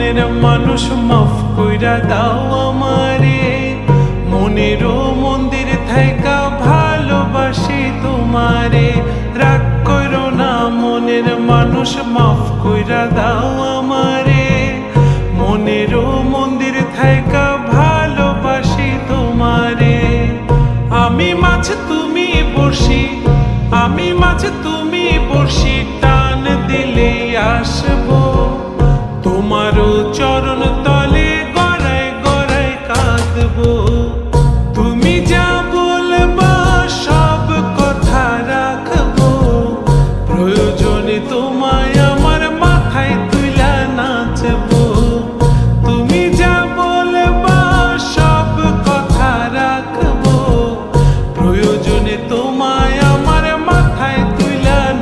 মনের মানুষ মাফ কইরা দাও আমারে, মনেরও মন্দির থাইকা ভালোবাসি তোমারে। রাগ করো না মনের মানুষ মাফ কইরা দাও আমারে, মনেরও মন্দির থাইকা ভালোবাসি তোমারে। আমি মাছ তুমি বড়শি, আমি মাছ তুমি বড়শি।